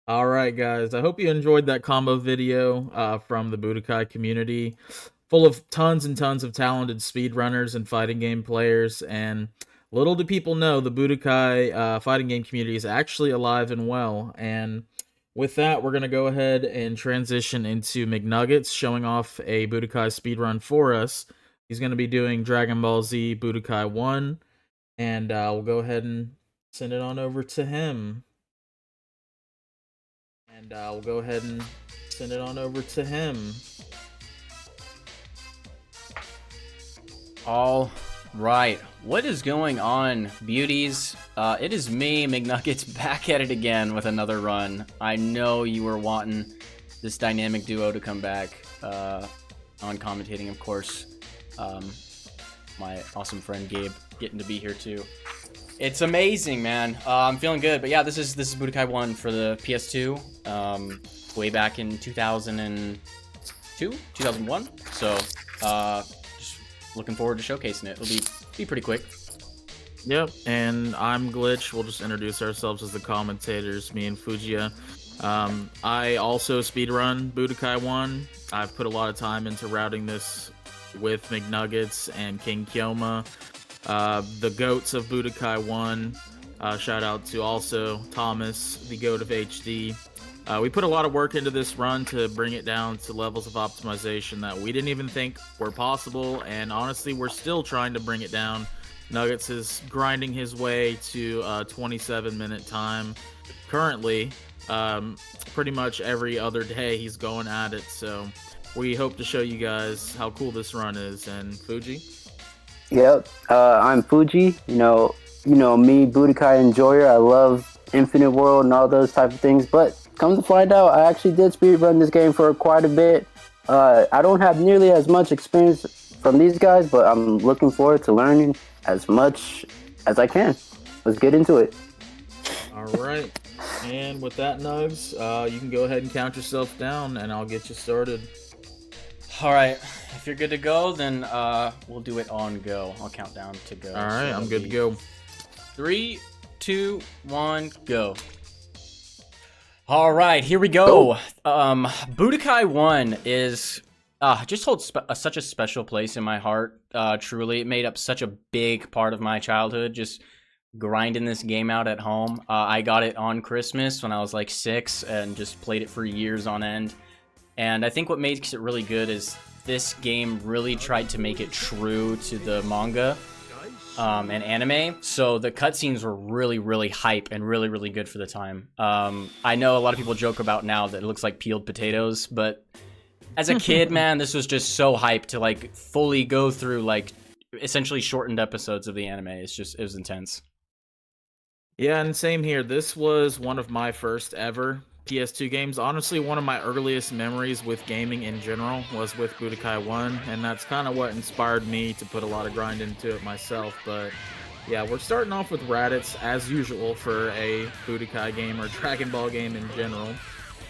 All right, guys. I hope you enjoyed that combo video from the Budokai community, full of tons and tons of talented speedrunners and fighting game players. And little do people know, the Budokai fighting game community is actually alive and well. And with that, we're going to go ahead and transition into Miggnuggets, showing off a Budokai speedrun for us. He's going to be doing Dragon Ball Z Budokai 1, and we'll go ahead and send it on over to him. And we'll go ahead and send it on over to him. All right, what is going on, beauties? It is me, Miggnuggets, back at it again with another run. I know you were wanting this dynamic duo to come back on commentating, of course. My awesome friend Gabe getting to be here too. It's amazing, man. I'm feeling good, but yeah, this is Budokai 1 for the PS2, way back in 2002, 2001. So just looking forward to showcasing it. It'll be pretty quick. Yep, and I'm Glitch. We'll just introduce ourselves as the commentators, me and fuujiya. I also speedrun Budokai 1. I've put a lot of time into routing this with Miggnuggets and King Kyoma. The goats of Budokai 1. Shout out to also Thomas, the goat of HD. We put a lot of work into this run to bring it down to levels of optimization that we didn't even think were possible, and honestly, we're still trying to bring it down. Nuggets is grinding his way to a 27-minute time. Currently, pretty much every other day he's going at it, so we hope to show you guys how cool this run is. And Fuji? Yep, I'm Fuji. You know me, Budokai enjoyer. I love Infinite World and all those type of things. But come to find out, I actually did speedrun this game for quite a bit. I don't have nearly as much experience from these guys, but I'm looking forward to learning as much as I can. Let's get into it. All right. And with that, Nugs, you can go ahead and count yourself down, and I'll get you started. All right, if you're good to go, then we'll do it on go. I'll count down to go. All right, I'm good to go. 3, 2, 1, go. All right, here we go. Budokai 1 is just holds such a special place in my heart. Truly, it made up such a big part of my childhood. Just grinding this game out at home. I got it on Christmas when I was like 6 and just played it for years on end. And I think what makes it really good is this game really tried to make it true to the manga and anime. So the cutscenes were really, really hype and really, really good for the time. I know a lot of people joke about now that it looks like peeled potatoes, but as a kid, man, this was just so hype to like fully go through like essentially shortened episodes of the anime. It was intense. Yeah, and same here. This was one of my first ever PS2 games. Honestly, one of my earliest memories with gaming in general was with Budokai 1, and that's kind of what inspired me to put a lot of grind into it myself. But yeah, we're starting off with Raditz as usual for a Budokai game or Dragon Ball game in general.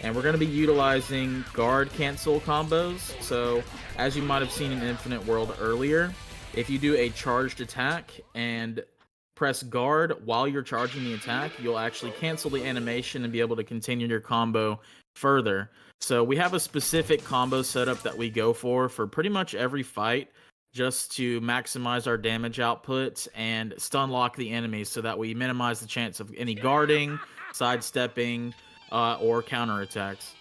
And we're going to be utilizing guard cancel combos. So as you might have seen in Infinite World earlier, if you do a charged attack and press guard while you're charging the attack, you'll actually cancel the animation and be able to continue your combo further. So we have a specific combo setup that we go for pretty much every fight, just to maximize our damage output and stun lock the enemies so that we minimize the chance of any guarding, sidestepping, or counterattacks.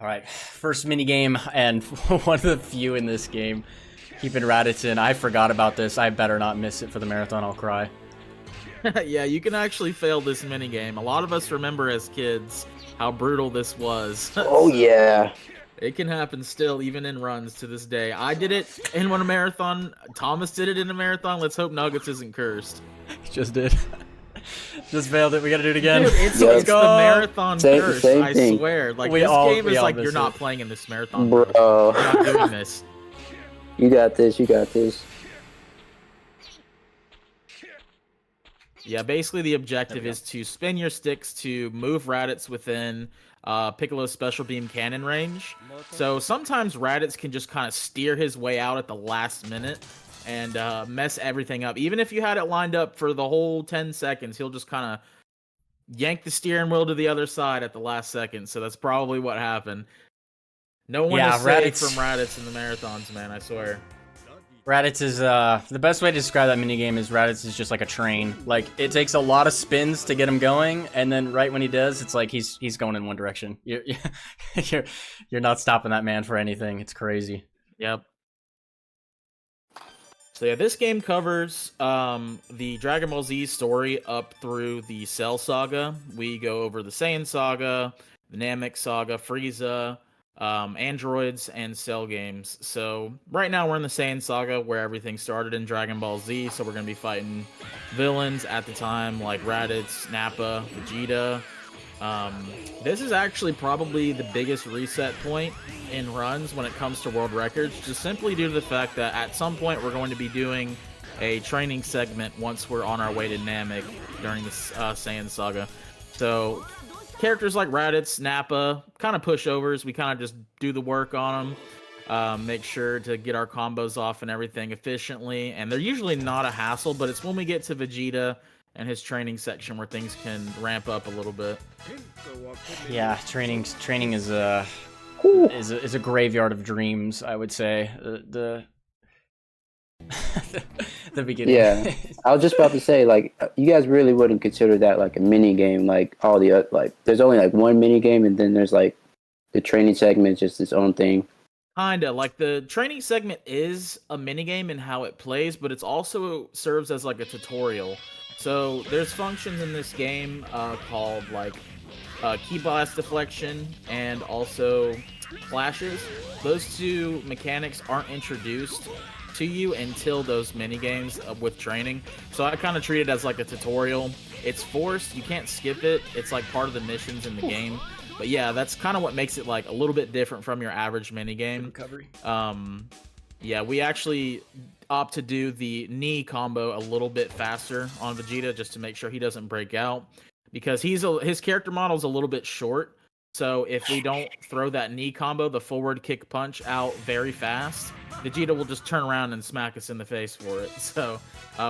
All right, first mini game and one of the few in this game. Keeping Raditz in. I forgot about this. I better not miss it for the marathon. I'll cry. Yeah, you can actually fail this minigame. A lot of us remember as kids how brutal this was. Oh, yeah. It can happen still, even in runs to this day. I did it in one marathon. Thomas did it in a marathon. Let's hope Nuggets isn't cursed. Just did. Just failed it. We gotta do it again. Dude, it's the marathon curse, I swear. Like, this game is like, you're not playing in this marathon. Bro. You're not doing this. You got this, you got this. Yeah, basically the objective is to spin your sticks to move Raditz within Piccolo's special beam cannon range. So sometimes Raditz can just kind of steer his way out at the last minute, and mess everything up. Even if you had it lined up for the whole 10 seconds, he'll just kind of yank the steering wheel to the other side at the last second. So that's probably what happened. No one is safe from Raditz in the marathons, man, I swear. Raditz is, the best way to describe that minigame is Raditz is just like a train. Like, it takes a lot of spins to get him going, and then right when he does, it's like he's going in one direction. You're not stopping that man for anything. It's crazy. Yep. So yeah, this game covers the Dragon Ball Z story up through the Cell Saga. We go over the Saiyan Saga, the Namek Saga, Frieza, androids, and Cell games. So right now we're in the Saiyan Saga where everything started in Dragon Ball Z, so we're going to be fighting villains at the time like Raditz, Nappa, Vegeta. This is actually probably the biggest reset point in runs when it comes to world records, just simply due to the fact that at some point we're going to be doing a training segment once we're on our way to Namek during the Saiyan Saga. So characters like Raditz, Nappa, kind of pushovers. We kind of just do the work on them, make sure to get our combos off and everything efficiently. And they're usually not a hassle, but it's when we get to Vegeta and his training section where things can ramp up a little bit. Yeah, training is a graveyard of dreams, I would say. The beginning. Yeah, I was just about to say, like, you guys really wouldn't consider that like a mini game, like all the other, like, there's only like one mini game, and then there's like the training segment, just its own thing. Kinda, like the training segment is a mini game in how it plays, but it's also serves as like a tutorial. So there's functions in this game called like key blast deflection and also flashes. Those two mechanics aren't introduced to you until those mini games with training. So I kind of treat it as like a tutorial. It's forced, you can't skip it. It's like part of the missions in the game. But yeah, that's kind of what makes it like a little bit different from your average mini game. Recovery. Yeah, we actually opt to do the knee combo a little bit faster on Vegeta just to make sure he doesn't break out, because his character model is a little bit short. So if we don't throw that knee combo, the forward kick punch, out very fast, Vegeta will just turn around and smack us in the face for it. So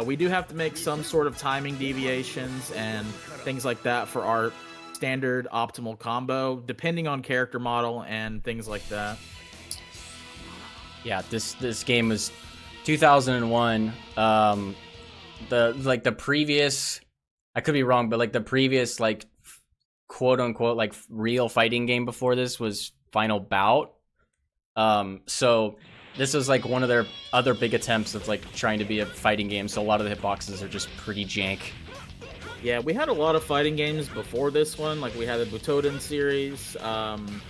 we do have to make some sort of timing deviations and things like that for our standard optimal combo, depending on character model and things like that. Yeah, this game was 2001. The previous, I could be wrong, but like the previous like quote unquote like real fighting game before this was Final Bout. So this was like one of their other big attempts of like trying to be a fighting game. So a lot of the hitboxes are just pretty jank. Yeah, we had a lot of fighting games before this one, like we had the Butoden series,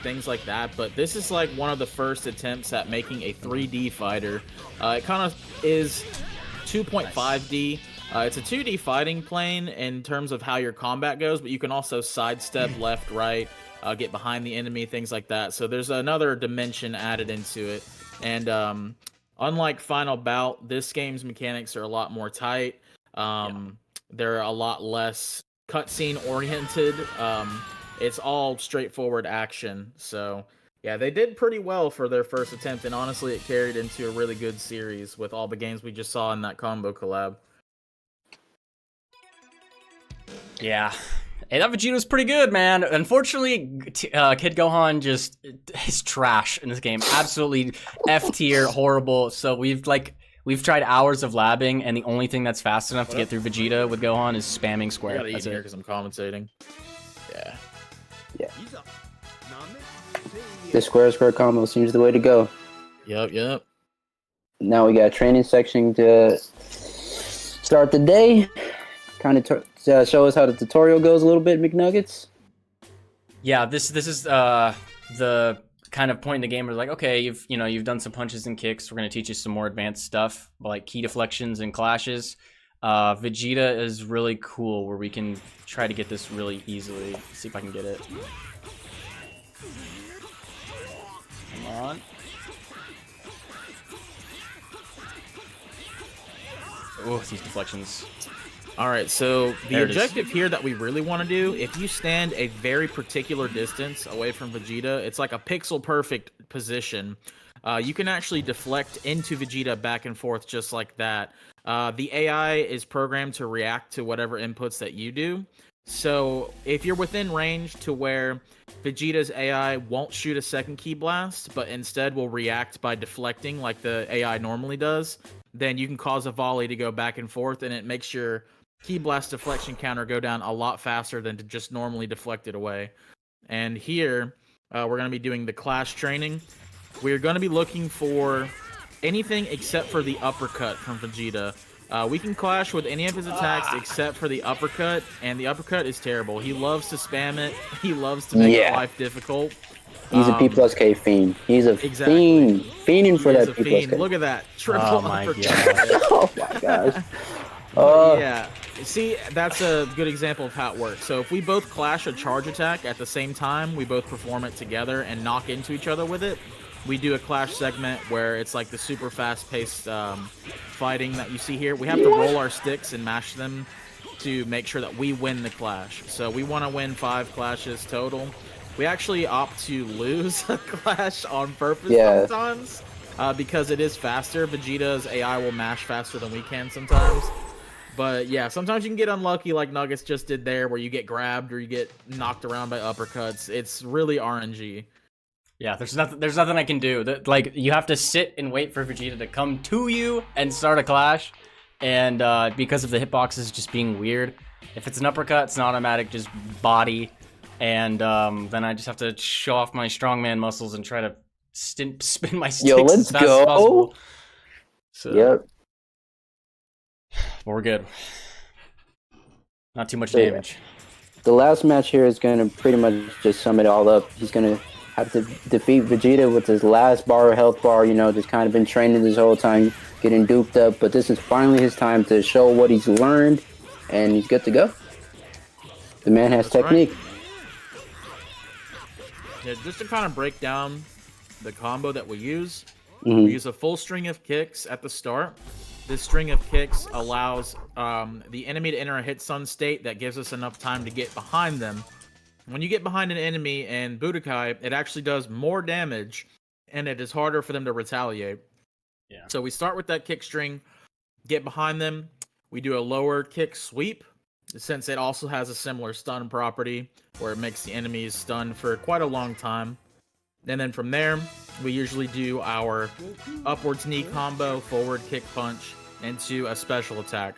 things like that, but this is like one of the first attempts at making a 3D fighter. It kind of is 2.5D. It's a 2D fighting plane in terms of how your combat goes, but you can also sidestep left, right, get behind the enemy, things like that. So there's another dimension added into it. And unlike Final Bout, this game's mechanics are a lot more tight. They're a lot less cutscene oriented. It's all straightforward action. So yeah, they did pretty well for their first attempt, and honestly, it carried into a really good series with all the games we just saw in that combo collab. Yeah. Hey, that Vegeta was pretty good, man. Unfortunately, Kid Gohan just is trash in this game. Absolutely F tier, horrible. So we've tried hours of labbing, and the only thing that's fast enough to get through Vegeta with Gohan is spamming square. I gotta eat here because I'm commentating. Yeah. The square combo seems the way to go. Yep. Now we got a training section to start the day. Kind of show us how the tutorial goes a little bit, Miggnuggets. Yeah, this is the kind of point in the game where like, okay, you've done some punches and kicks. We're gonna teach you some more advanced stuff like key deflections and clashes. Vegeta is really cool where we can try to get this really easily. Let's see if I can get it. Come on. Oh, these deflections. Alright, so the objective here that we really want to do, if you stand a very particular distance away from Vegeta, it's like a pixel perfect position. you can actually deflect into Vegeta back and forth just like that. The AI is programmed to react to whatever inputs that you do. So if you're within range to where Vegeta's AI won't shoot a second ki blast, but instead will react by deflecting like the AI normally does, then you can cause a volley to go back and forth, and it makes your ki blast deflection counter go down a lot faster than to just normally deflect it away. And here, we're going to be doing the clash training. We're going to be looking for anything except for the uppercut from Vegeta. We can clash with any of his attacks except for the uppercut, and the uppercut is terrible. He loves to spam it. He loves to make life difficult. He's a P plus K fiend. He's a fiend. Fiending for that P plus K. Look at that. Triple uppercut. Oh my gosh. Yeah. See, that's a good example of how it works. So if we both clash a charge attack at the same time, we both perform it together and knock into each other with it. We do a clash segment where it's like the super fast-paced fighting that you see here. We have to roll our sticks and mash them to make sure that we win the clash. So we want to win 5 clashes total. We actually opt to lose a clash on purpose sometimes because it is faster. Vegeta's AI will mash faster than we can sometimes. But yeah, sometimes you can get unlucky like Nuggets just did there, where you get grabbed or you get knocked around by uppercuts. It's really RNG. Yeah, there's nothing I can do. Like, you have to sit and wait for Vegeta to come to you and start a clash. And because of the hitboxes just being weird, if it's an uppercut, it's an automatic just body. And then I just have to show off my strongman muscles and try to spin my sticks as fast as possible. So, yep. But we're good. Not too much damage. The last match here is going to pretty much just sum it all up. He's going to have to defeat Vegeta with his last bar, health bar, you know, just kind of been training this whole time, getting duped up, but this is finally his time to show what he's learned, and he's good to go. The man has technique. Right. Yeah, just to kind of break down the combo that we use, we use a full string of kicks at the start. This string of kicks allows the enemy to enter a hit stun state that gives us enough time to get behind them. When you get behind an enemy in Budokai, it actually does more damage, and it is harder for them to retaliate. Yeah. So we start with that kick string, get behind them. We do a lower kick sweep, since it also has a similar stun property, where it makes the enemies stun for quite a long time. And then from there, we usually do our upwards knee combo, forward kick punch, into a special attack.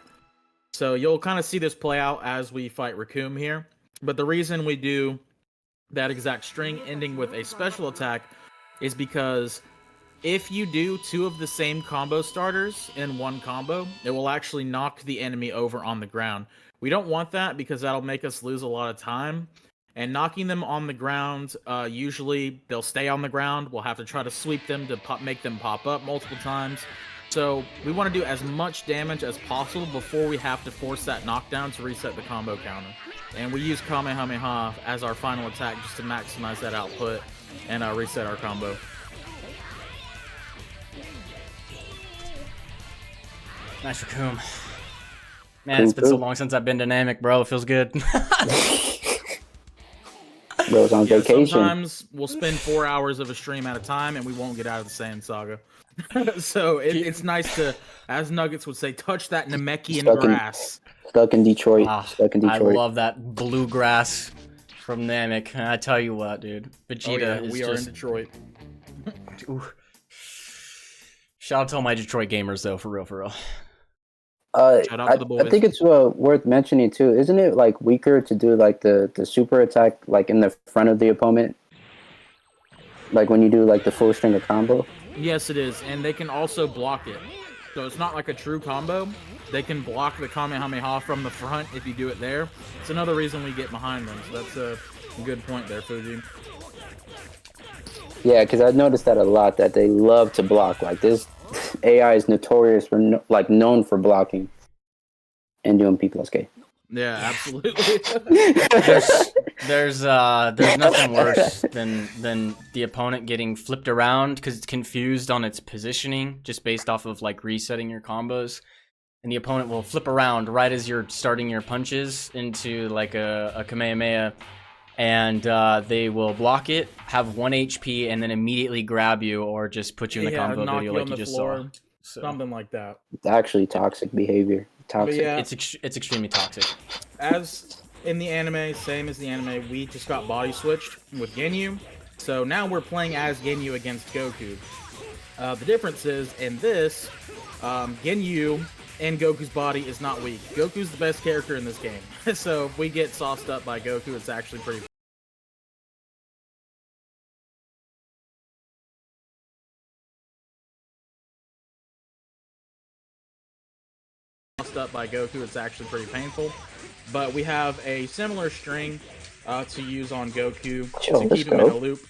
So you'll kind of see this play out as we fight Raccoon here. But the reason we do that exact string ending with a special attack is because if you do 2 of the same combo starters in one combo, it will actually knock the enemy over on the ground. We don't want that because that'll make us lose a lot of time. And knocking them on the ground, usually they'll stay on the ground. We'll have to try to sweep them to make them pop up multiple times. So we want to do as much damage as possible before we have to force that knockdown to reset the combo counter. And we use Kamehameha as our final attack just to maximize that output and reset our combo. Nice Raccoon. Man, it's been so long since I've been dynamic, bro. It feels good. Bro's on vacation. Sometimes we'll spend 4 hours of a stream at a time and we won't get out of the Saiyan Saga. So it's nice to, as Nuggets would say, touch that Namekian grass. Stuck in Detroit. I love that bluegrass from Namek. I tell you what, dude. Vegeta is we are in Detroit. Shout out to all my Detroit gamers, though, for real, for real. Shout out to the boys. I think it's worth mentioning, too. Isn't it, like, weaker to do, like, the super attack, like, in the front of the opponent? Like, when you do, like, the full string of combo? Yes, it is. And they can also block it. So it's not like a true combo. They can block the Kamehameha from the front if you do it there. It's another reason we get behind them. So that's a good point there, Fuji. Yeah, because I've noticed that a lot, that they love to block. Like, this AI is notorious for, known for blocking and doing P plus K. Yeah, absolutely. There's nothing worse than the opponent getting flipped around because it's confused on its positioning just based off of like resetting your combos, and the opponent will flip around right as you're starting your punches into like a Kamehameha, and they will block it, have 1 HP, and then immediately grab you or just put you in a combo knock video you like on you the just floor, saw. So something like that. It's actually toxic behavior. Toxic. yeah. it's extremely toxic. As in the anime, same as the anime, we just got body switched with Ginyu. So now we're playing as Ginyu against Goku. The difference is, in this, Ginyu in Goku's body is not weak. Goku's the best character in this game. So if we get sauced up by Goku, it's actually pretty... up by Goku, it's actually pretty painful. But we have a similar string to use on Goku to keep him in a loop.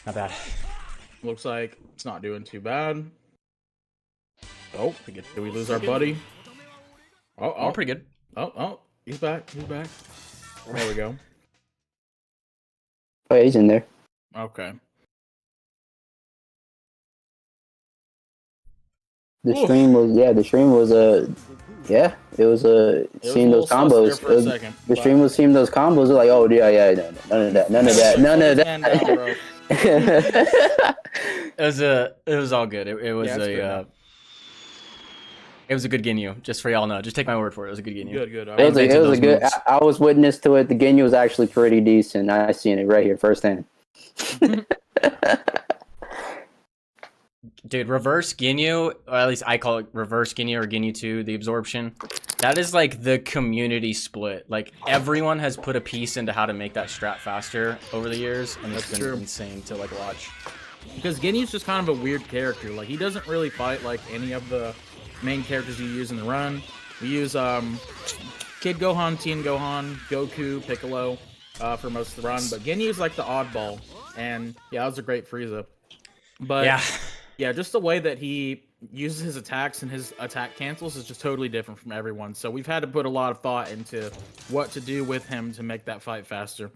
Not bad. Looks like it's not doing too bad. Oh, did we lose our buddy? Oh, pretty good. Oh, he's back. He's back. There we go. Oh, yeah, he's in there. Okay. The stream was yeah, it was seeing those combos. The stream was seeing those combos. Like, oh yeah, none of that. It was all good. It was it was a good Ginyu. Just for y'all know, just take my word for it. It was a good Ginyu. Good. It was a good. I was witness to it. The Ginyu was actually pretty decent. I seen it right here firsthand. Dude, reverse Ginyu, or at least I call it reverse Ginyu or Ginyu 2, the absorption. That is like the community split. Like everyone has put a piece into how to make that strat faster over the years, and it's been insane to like watch. Because Ginyu's just kind of a weird character. Like he doesn't really fight like any of the main characters you use in the run. We use Kid Gohan, Tien Gohan, Goku, Piccolo for most of the run, but Ginyu's like the oddball. And yeah, that was a great Frieza. But yeah, just the way that he uses his attacks and his attack cancels is just totally different from everyone. So we've had to put a lot of thought into what to do with him to make that fight faster.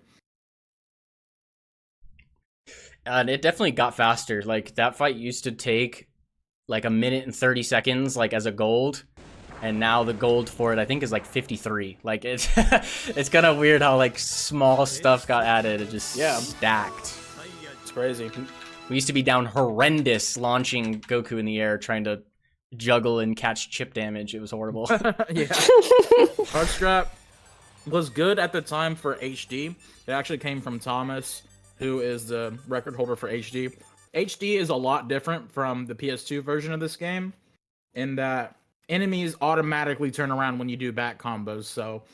And it definitely got faster. Like that fight used to take like 1 minute and 30 seconds, like as a gold, and now the gold for it I think is like 53. Like it's it's kind of weird how like small stuff got added. It just stacked. It's crazy. We used to be down horrendous launching Goku in the air trying to juggle and catch chip damage. It was horrible. Yeah. Hard Strap was good at the time for HD. It actually came from Thomas, who is the record holder for HD. HD is a lot different from the PS2 version of this game in that enemies automatically turn around when you do back combos. So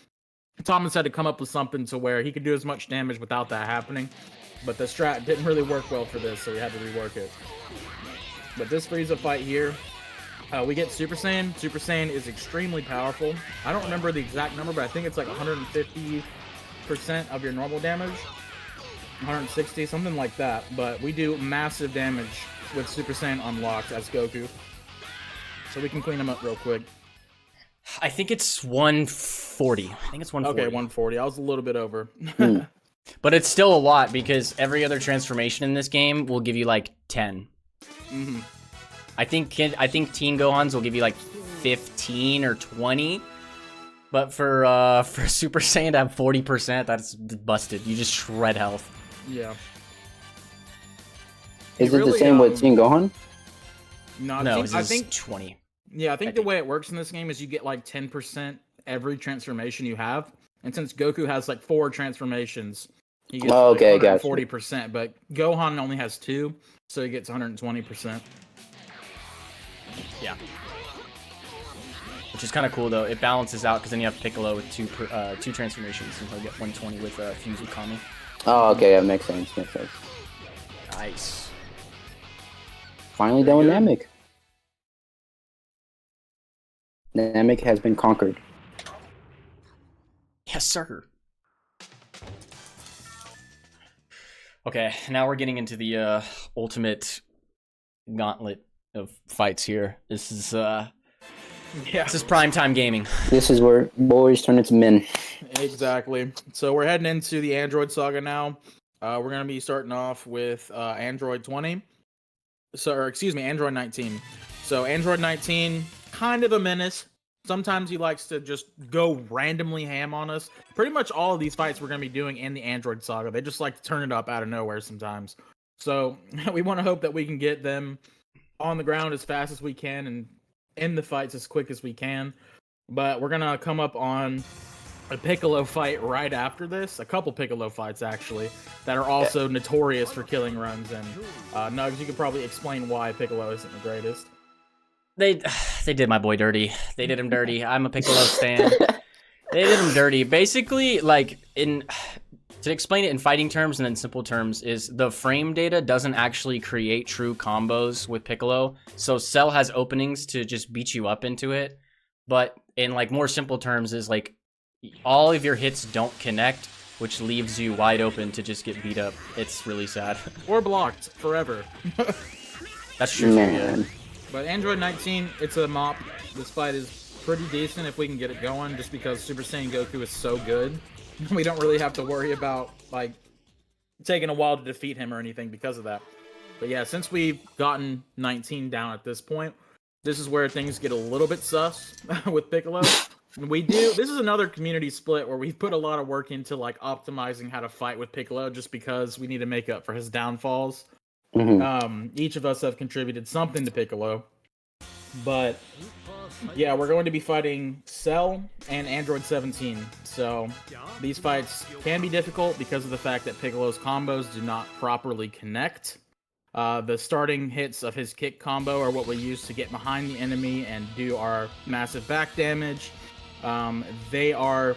Thomas had to come up with something to where he could do as much damage without that happening. But the strat didn't really work well for this, so we had to rework it. But this Frieza fight here, we get Super Saiyan. Super Saiyan is extremely powerful. I don't remember the exact number, but I think it's like 150% of your normal damage. 160, something like that. But we do massive damage with Super Saiyan unlocked as Goku. So we can clean him up real quick. I think it's 140. I think it's 140. Okay, 140. I was a little bit over. But it's still a lot because every other transformation in this game will give you like 10. Mm-hmm. I think Teen Gohan's will give you like 15 or 20. But for Super Saiyan to have 40%, that's busted. You just shred health. Yeah. Is it the same with Teen Gohan? No, I think 20. Yeah, I think the way it works in this game is you get like 10% every transformation you have. And since Goku has like 4 transformations, he gets like 140%. But Gohan only has 2, so he gets 120%. Yeah. Which is kind of cool though. It balances out because then you have Piccolo with two transformations, and he'll get 120 with Fuse with Kami. Oh, okay, yeah, makes sense. Nice. Finally done with Namek. Namek has been conquered. Yes, sir. Okay, now we're getting into the ultimate gauntlet of fights here. This is this is primetime gaming. This is where boys turn into men. Exactly. So we're heading into the Android saga now. We're gonna be starting off with Android 20. Android 19. So Android 19, kind of a menace. Sometimes he likes to just go randomly ham on us. Pretty much all of these fights we're going to be doing in the Android Saga, they just like to turn it up out of nowhere sometimes. So we want to hope that we can get them on the ground as fast as we can and end the fights as quick as we can. But we're going to come up on a Piccolo fight right after this. A couple Piccolo fights, actually, that are also notorious for killing runs. And Nugs, you could probably explain why Piccolo isn't the greatest. They did my boy dirty. They did him dirty. I'm a Piccolo stan. They did him dirty. Basically, like, to explain it in fighting terms and in simple terms, is the frame data doesn't actually create true combos with Piccolo. So Cell has openings to just beat you up into it. But in, like, more simple terms is, like, all of your hits don't connect, which leaves you wide open to just get beat up. It's really sad. Or blocked forever. That's true, yeah. But Android 19, it's a mop. This fight is pretty decent if we can get it going, just because Super Saiyan Goku is so good. We don't really have to worry about, like, taking a while to defeat him or anything because of that. But yeah, since we've gotten 19 down at this point, this is where things get a little bit sus with Piccolo. This is another community split where we've put a lot of work into, like, optimizing how to fight with Piccolo just because we need to make up for his downfalls. Each of us have contributed something to Piccolo, but yeah, we're going to be fighting Cell and Android 17. So these fights can be difficult because of the fact that Piccolo's combos do not properly connect. The starting hits of his kick combo are what we use to get behind the enemy and do our massive back damage. They are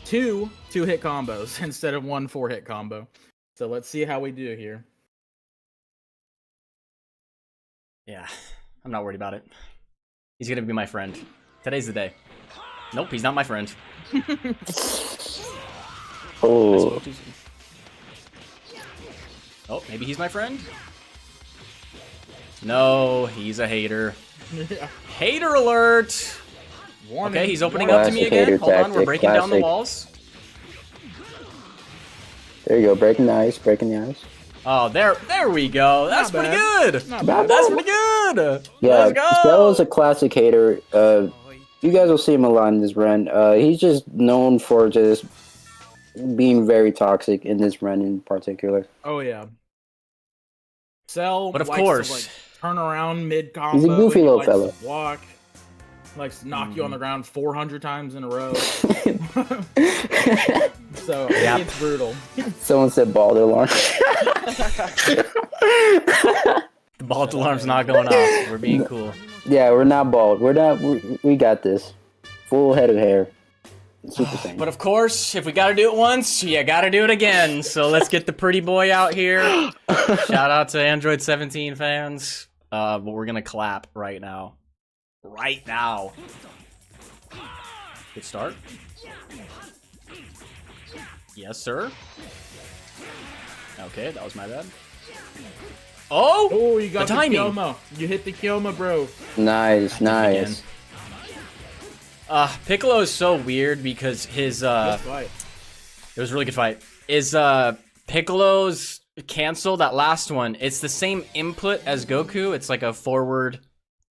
two hit combos instead of one 4-hit combo. So let's see how we do here. Yeah, I'm not worried about it. He's gonna be my friend. Today's the day. Nope, he's not my friend. Oh. Oh, maybe he's my friend? No, he's a hater. Yeah. Hater alert! Warning. Okay, he's opening up to me again. Hold on, we're breaking down the walls. There you go, breaking the ice, breaking the ice. Oh, there we go. That's pretty good. That's pretty good. Yeah, Let's go. Cell is a classic hater. You guys will see him a lot in this run. He's just known for just being very toxic in this run in particular. Oh yeah. Cell, but of likes course, to, like, turn around mid combo. He's a goofy little fella. Walk. Likes to knock you on the ground 400 times in a row. So it's brutal. Someone said bald alarm. The bald alarm's not going off. We're being cool. Yeah, we're not bald. We got this. Full head of hair. Super Saiyan. But of course, if we gotta do it once, you gotta do it again. So let's get the pretty boy out here. Shout out to Android 17 fans. But we're gonna clap right now. Right now. Good start. Yes, sir. Okay, that was my bad. Oh, you got the Kyoma. You hit the Kyoma, bro. Nice, nice. Piccolo is so weird because his Good fight. It was a really good fight. Is Piccolo's cancel, that last one, it's the same input as Goku. It's like a forward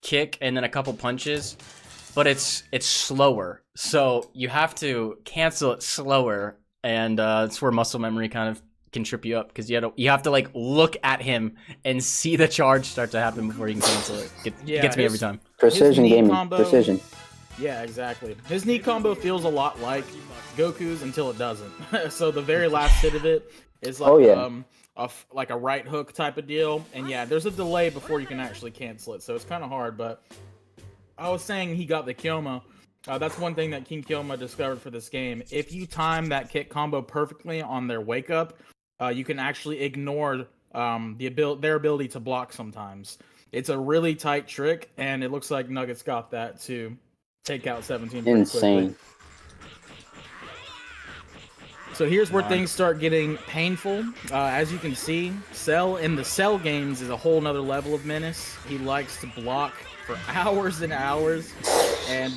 kick and then a couple punches, but it's slower. So you have to cancel it slower, and it's where muscle memory kind of can trip you up because you have to like look at him and see the charge start to happen before you can cancel it. Gets me every time. Precision gaming. Precision. Yeah, exactly. His knee combo feels a lot like Goku's until it doesn't. So the very last hit of it is like like a right hook type of deal, and yeah, there's a delay before you can actually cancel it, so it's kind of hard. But I was saying he got the Kyoma. That's one thing that King Kyoma discovered for this game. If you time that kick combo perfectly on their wake up, you can actually ignore their ability to block sometimes. It's a really tight trick, and it looks like Nuggets got that to take out 17 pretty insane quickly. So here's where things start getting painful. As you can see, Cell in the Cell games is a whole nother level of menace. He likes to block for hours and hours and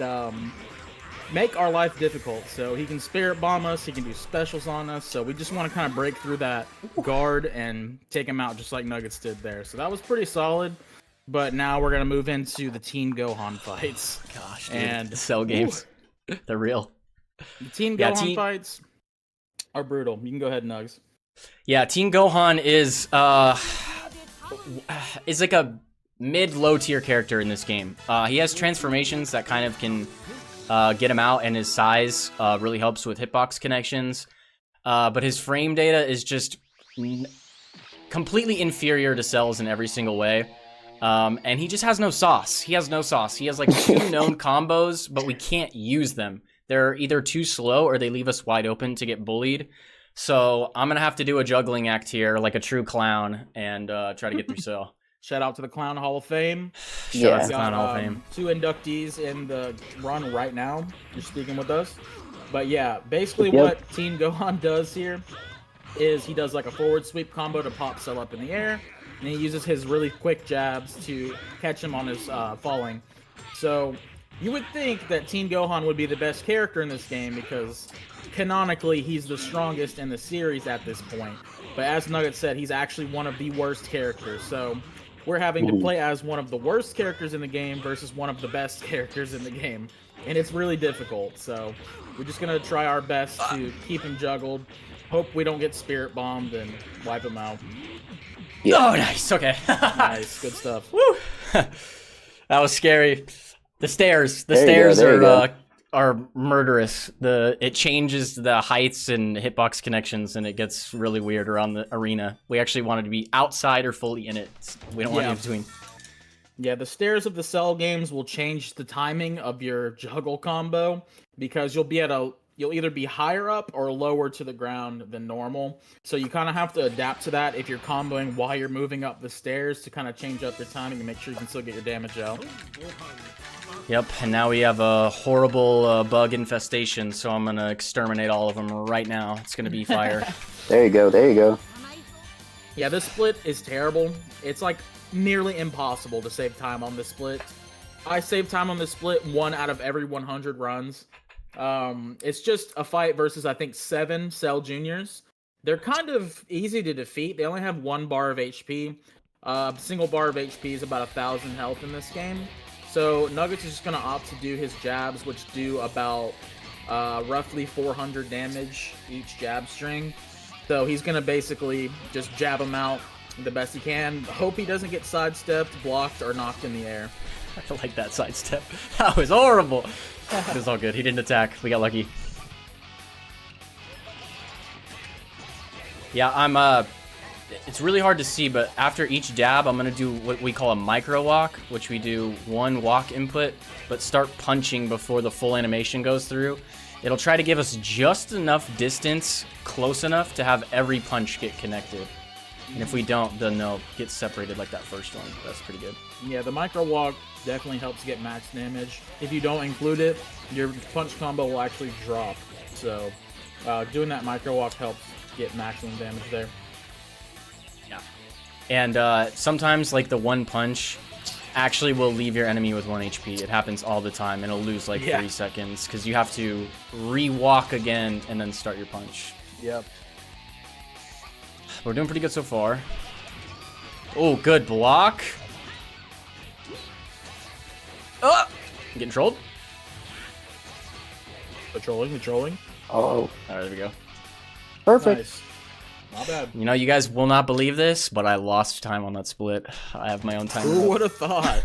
make our life difficult. So he can spirit bomb us, he can do specials on us. So we just want to kind of break through that guard and take him out just like Nuggets did there. So that was pretty solid. but now we're gonna move into the Teen Gohan fights. Gosh, dude, And the Cell games, they're real. The Teen Gohan fights are brutal. You can go ahead, Nugs. Yeah, Teen Gohan is like a mid-low tier character in this game. He has transformations that kind of can get him out, and his size really helps with hitbox connections. But his frame data is just completely inferior to Cell's in every single way. And he just has no sauce. He has no sauce. He has like 2 known combos, but we can't use them. They're either too slow or they leave us wide open to get bullied. So I'm going to have to do a juggling act here like a true clown and try to get through Cell. Shout out to the Clown Hall of Fame. Shout out to the Clown Hall of Fame. 2 inductees in the run right now. You're speaking with us. But yeah, basically what Teen Gohan does here is he does like a forward sweep combo to pop Cell up in the air. And he uses his really quick jabs to catch him on his falling. So you would think that Teen Gohan would be the best character in this game because canonically he's the strongest in the series at this point. But as Nugget said, he's actually one of the worst characters. So we're having to play as one of the worst characters in the game versus one of the best characters in the game. And it's really difficult. So we're just going to try our best to keep him juggled. Hope we don't get spirit bombed and wipe him out. Yeah. Oh, nice. Okay. Nice. Good stuff. Woo. That was scary. The stairs are murderous. It changes the heights and hitbox connections, and it gets really weird around the arena. We actually wanted to be outside or fully in it. We don't want to be in between. Yeah, the stairs of the Cell games will change the timing of your juggle combo because you'll either be higher up or lower to the ground than normal. So you kind of have to adapt to that if you're comboing while you're moving up the stairs to kind of change up your timing and make sure you can still get your damage out. Yep, and now we have a horrible bug infestation, so I'm going to exterminate all of them right now. It's going to be fire. There you go, there you go. Yeah, this split is terrible. It's like nearly impossible to save time on this split. I save time on this split 1 out of every 100 runs. It's just a fight versus, I think, 7 Cell Juniors. They're kind of easy to defeat. They only have 1 bar of HP. Single bar of HP is about 1,000 health in this game. So Nuggets is just going to opt to do his jabs, which do about roughly 400 damage each jab string. So he's going to basically just jab him out the best he can. Hope he doesn't get sidestepped, blocked, or knocked in the air. I like that sidestep. That was horrible. It was all good. He didn't attack. We got lucky. Yeah, it's really hard to see, but after each dab, I'm going to do what we call a micro walk, which we do 1 walk input, but start punching before the full animation goes through. It'll try to give us just enough distance, close enough to have every punch get connected. And if we don't, then they'll get separated like that first one. That's pretty good. Yeah, the micro walk definitely helps get max damage. If you don't include it, your punch combo will actually drop. So doing that micro walk helps get maximum damage there. Yeah. And sometimes like the 1 punch actually will leave your enemy with 1 HP. It happens all the time, and it'll lose like 3 seconds because you have to re-walk again and then start your punch. Yep. We're doing pretty good so far. Oh, good block. Oh! Getting trolled. Patrolling. Oh. All right, there we go. Perfect. Nice. Not bad. You know, you guys will not believe this, but I lost time on that split. I have my own time. Who would have thought?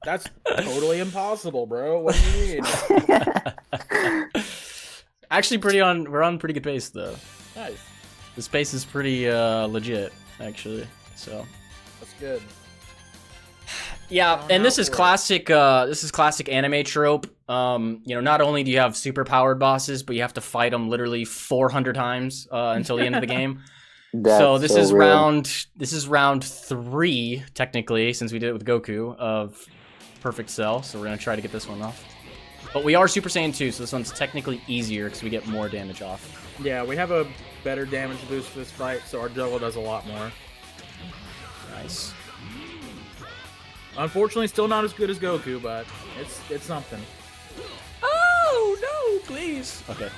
That's totally impossible, bro. What do you mean? Actually, we're on pretty good pace, though. Nice. This pace is pretty legit, actually. So That's good. yeah, and this is classic. This is classic anime trope. You know, not only do you have super powered bosses, but you have to fight them literally 400 times until the end of the game. So this is round 3 technically, since we did it with Goku, of Perfect Cell. So we're gonna try to get this one off. But we are Super Saiyan 2, so this one's technically easier because we get more damage off. Yeah, we have a better damage boost for this fight, so our juggle does a lot more. Nice. Unfortunately, still not as good as Goku, but it's something. Oh no, please. Okay.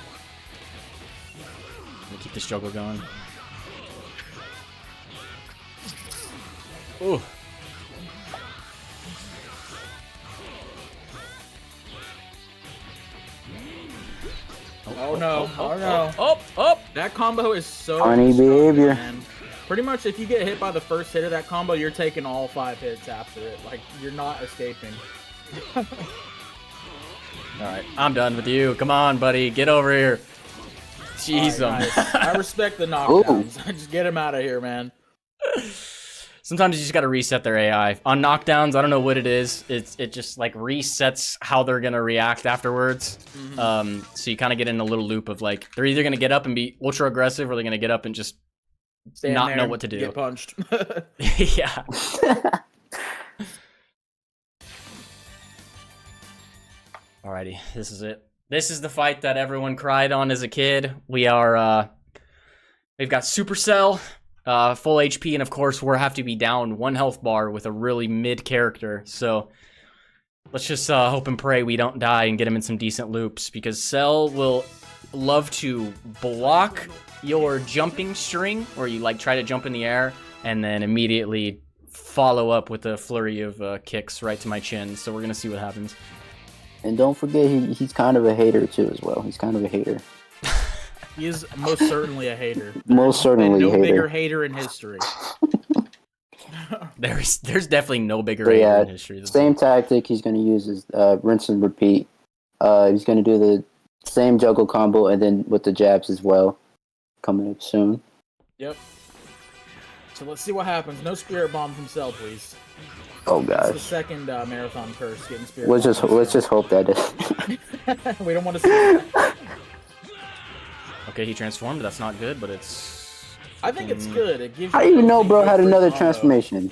Let me keep this juggle going. Ooh. Oh no! Oh no! Oh! That combo is so Funny strong, behavior. man. Pretty much, if you get hit by the first hit of that combo, you're taking all 5 hits after it. Like, you're not escaping. All right, I'm done with you. Come on, buddy, get over here. Jeez, Nice. I respect the knockdowns. Just get him out of here, man. Sometimes you just gotta reset their AI. On knockdowns, I don't know what it is. It just like resets how they're gonna react afterwards. So you kind of get in a little loop of like they're either gonna get up and be ultra aggressive, or they're gonna get up and just Stand not there, know what to do. Get punched. Yeah. Alrighty, this is it. This is the fight that everyone cried on as a kid. We are, we've got Supercell, full HP, and of course we have to be down 1 health bar with a really mid character. So let's just hope and pray we don't die and get him in some decent loops, because Cell will love to block your jumping string, or you like try to jump in the air and then immediately follow up with a flurry of kicks right to my chin. So we're gonna see what happens. And don't forget, he's kind of a hater too as well. He's kind of a hater. He is most certainly a hater. Most certainly no a hater. bigger hater in history. There's definitely no bigger hater in history. Same tactic he's going to use is rinse and repeat. He's going to do the same juggle combo and then with the jabs as well. Coming up soon. Yep. So let's see what happens. No spirit bomb from Cell, please. Oh That's the gosh. second marathon curse getting spirit Let's bomb. just hope that is. We don't want to see that. Okay, he transformed. That's not good, but it's... I think it's good. It gives. I you didn't even know bro good had for another combo. Yeah, transformation.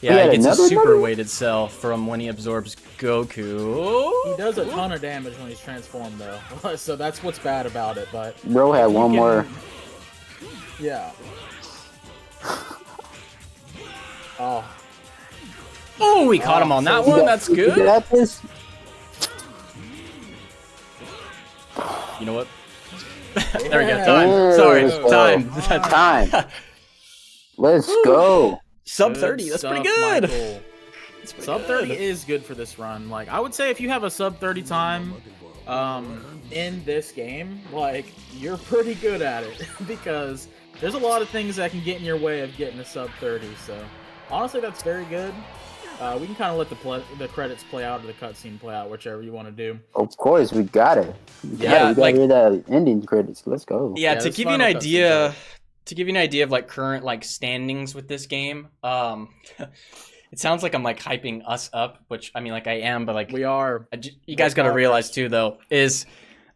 He he had gets a another super weighted cell from when he absorbs Goku. He does a ton of damage when he's transformed, though. So that's what's bad about it. But Bro had if you one can- more. Yeah. Oh. Oh, we caught him on that so one. You That's got- you good. got this? You know what? There we go. Yeah. Time. There Sorry. we go. Time. Time. Let's go. Sub Good 30. That's pretty stuff, good. Michael. That's pretty Sub 30 good. is good for this run. Like, I would say if you have a sub 30 time in this game, like, you're pretty good at it. Because there's a lot of things that can get in your way of getting a sub 30. So, honestly, that's very good. We can kind of let the credits play out or the cutscene play out, whichever you want to do. Of course, we got it. We Yeah, gotta hear that ending credits. Let's go. Yeah, Yeah, to this give you an final cutscene's idea, out. to give you an idea of like current like standings with this game, it sounds like I'm like hyping us up, which I mean like I am, but like We are. you guys got to realize too though is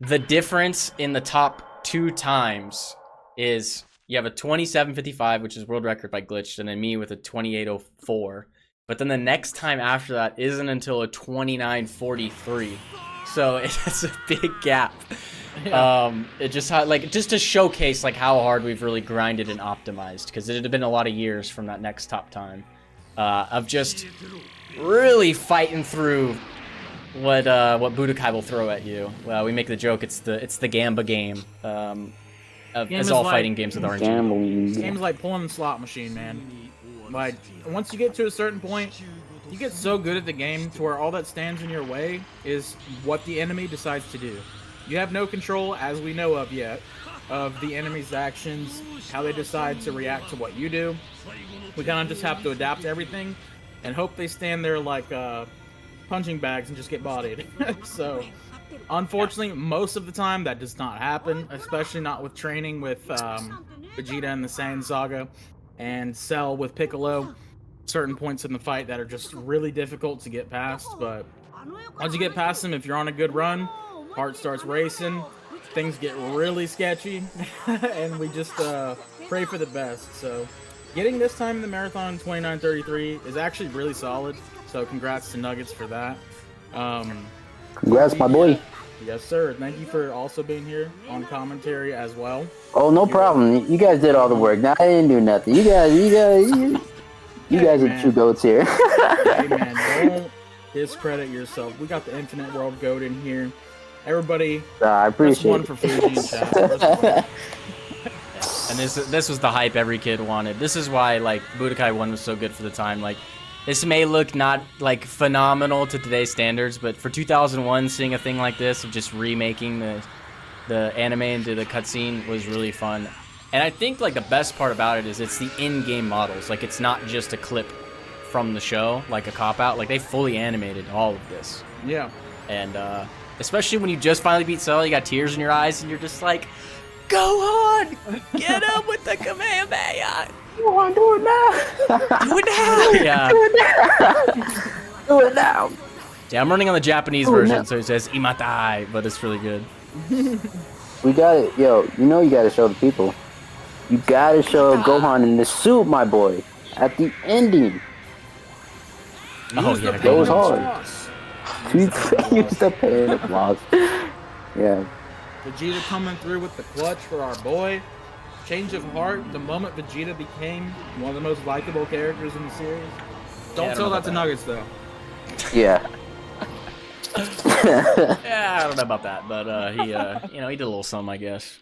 the difference in the top 2 times is you have a 27:55, which is world record by Glitched, and then me with a 28:04. But then the next time after that isn't until a 29:43. So it's a big gap. Yeah. It just like just to showcase like how hard we've really grinded and optimized, because it had been a lot of years from that next top time of just really fighting through what Budokai will throw at you. Well, we make the joke it's the Gamba game. Game As is all like- fighting games with RNG. Gambling. Game's like pulling the slot machine, man. Like, once you get to a certain point, you get so good at the game to where all that stands in your way is what the enemy decides to do. You have no control, as we know of yet, of the enemy's actions, how they decide to react to what you do. We kind of just have to adapt to everything and hope they stand there like punching bags and just get bodied. So, unfortunately, most of the time that does not happen, especially not with training with Vegeta and the Saiyan Saga, and Cell with Piccolo. Certain points in the fight that are just really difficult to get past, but once you get past them, if you're on a good run, heart starts racing, things get really sketchy, and we just pray for the best. So, getting this time in the marathon 29:33 is actually really solid. So, congrats to Nuggets for that. Congrats, my boy. Yes, sir. Thank you for also being here on commentary as well. Oh, no problem. You guys did all the work. Now I didn't do nothing. You guys are man. true goats here. Hey man, don't discredit yourself. We got the Infinite World Goat in here. Everybody, I press appreciate one it. for Fuji in chat. Press one. And this was the hype every kid wanted. This is why like Budokai 1 was so good for the time. Like this may look not like phenomenal to today's standards, but for 2001, seeing a thing like this of just remaking the anime into the cutscene was really fun. And I think like the best part about it is it's the in-game models. Like it's not just a clip from the show, like a cop-out. Like they fully animated all of this. Yeah. And especially when you just finally beat Cell, you got tears in your eyes, and you're just like, "Go on, get up with the Kamehameha! Come on, do it now. Do it now!" Yeah. Do it now. Do it now. Yeah, I'm running on the Japanese version, so it says "Imatai," but it's really good. We got it, yo. You know you gotta show the people. You gotta show Gohan in the suit, my boy. At the ending. Oh Use yeah, the that was payment hard. sauce. Use the pain of loss. Yeah. Vegeta coming through with the clutch for our boy. Change of heart the moment Vegeta became one of the most likable characters in the series. Don't tell that to Nuggets though. Yeah. Yeah, I don't know about that, but he, you know, he did a little something, I guess.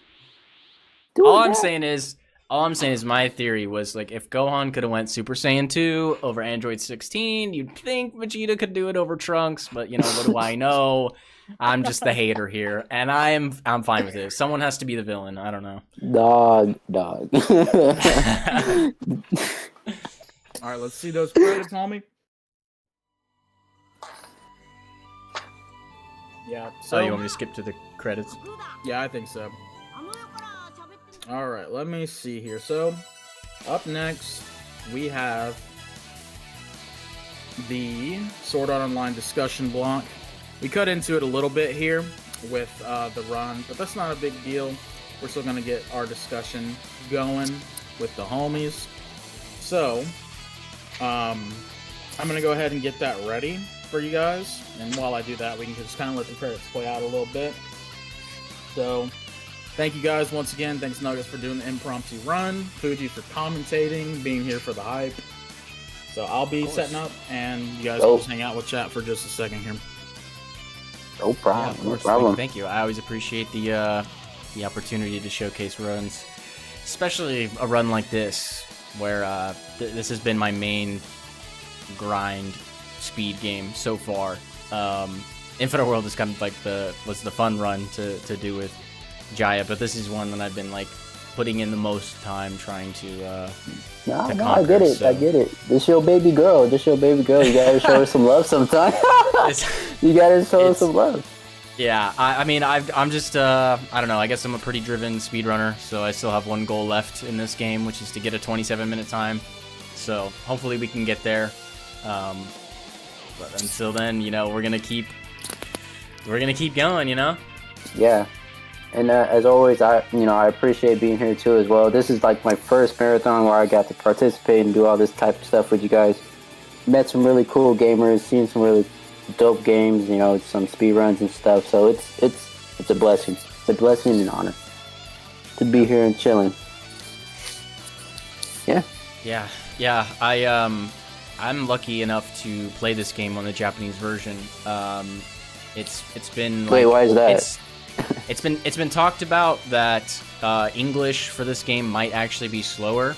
All I'm saying is my theory was like if Gohan could have went Super Saiyan 2 over Android 16, you'd think Vegeta could do it over Trunks, but you know, what do I know? I'm just the hater here, and I'm fine with it. Someone has to be the villain. I don't know. Dog. All right, let's see those credits, homie. Yeah. So Oh, you want me to skip to the credits? yeah, I think so. All right, let me see here. So, up next, we have the Sword Art Online discussion block. We cut into it a little bit here with the run, but that's not a big deal. We're still going to get our discussion going with the homies. So, I'm going to go ahead and get that ready for you guys. And while I do that, we can just kind of let the credits play out a little bit. So, thank you guys once again. Thanks Nuggets for doing the impromptu run. Fuji for commentating, being here for the hype. So I'll be setting up, and you guys will just hang out with chat for just a second here. No problem. Yeah, No problem. Thank you. I always appreciate the opportunity to showcase runs, especially a run like this, where this has been my main grind speed game so far. Infinite World is kind of like was the fun run to do with Jaya, but this is one that I've been like putting in the most time trying to No, conquer, I get it. so. I get it. This your baby girl. You gotta show her some love sometime. You gotta show her some love. Yeah, I mean, I'm just, I don't know, I guess I'm a pretty driven speedrunner, so I still have one goal left in this game, which is to get a 27-minute time. So hopefully we can get there. But until then, you know, we're gonna keep going, you know? Yeah. And as always, I appreciate being here too as well. This is like my first marathon where I got to participate and do all this type of stuff with you guys. Met some really cool gamers, seen some really dope games, you know, some speedruns and stuff. So it's a blessing. It's a blessing and an honor to be here and chilling. Yeah. Yeah. I'm lucky enough to play this game on the Japanese version. It's been like, Wait, why is that? It's been talked about that English for this game might actually be slower,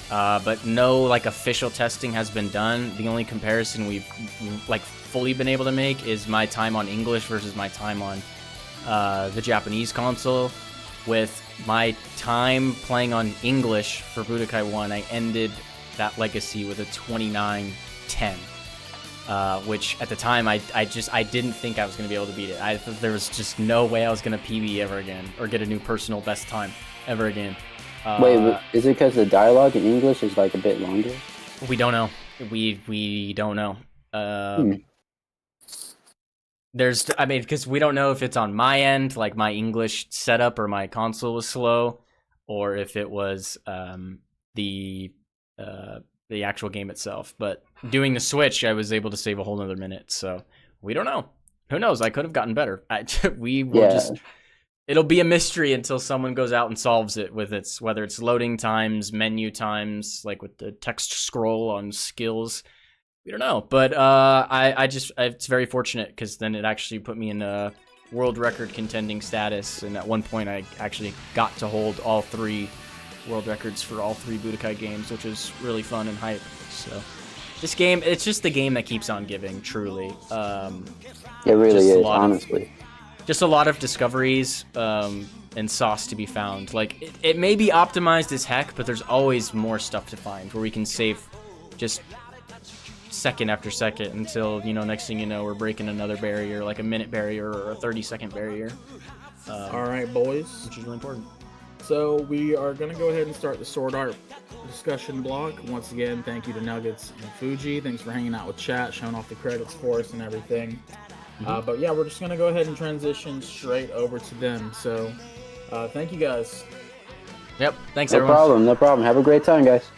but no like official testing has been done. The only comparison we've like fully been able to make is my time on English versus my time on the Japanese console. With my time playing on English for Budokai 1, I ended that legacy with a 29:10. Which at the time I didn't think I was going to be able to beat it. There was just no way I was going to PB ever again or get a new personal best time ever again. Wait, is it because the dialogue in English is like a bit longer? We don't know. We don't know. I mean, because we don't know if it's on my end, like my English setup or my console was slow, or if it was the actual game itself. But doing the switch, I was able to save a whole nother minute. So we don't know. Who knows? I could have gotten better. We will just. It'll be a mystery until someone goes out and solves it with whether it's loading times, menu times, like with the text scroll on skills. We don't know. But it's very fortunate because then it actually put me in a world record contending status. And at one point, I actually got to hold all 3 world records for all 3 Budokai games, which is really fun and hype. So this game, it's just the game that keeps on giving, truly. It really is, honestly. just a lot of discoveries and sauce to be found. Like, it may be optimized as heck, but there's always more stuff to find where we can save just second after second until, you know, next thing you know, we're breaking another barrier, like a minute barrier or a 30-second barrier. All right, boys. Which is really important. So we are going to go ahead and start the Sword Art discussion block. Once again, thank you to Nuggets and Fuji. Thanks for hanging out with chat, showing off the credits for us and everything. But yeah, we're just going to go ahead and transition straight over to them. So thank you guys. Yep. Thanks, No everyone. problem. No problem. Have a great time, guys.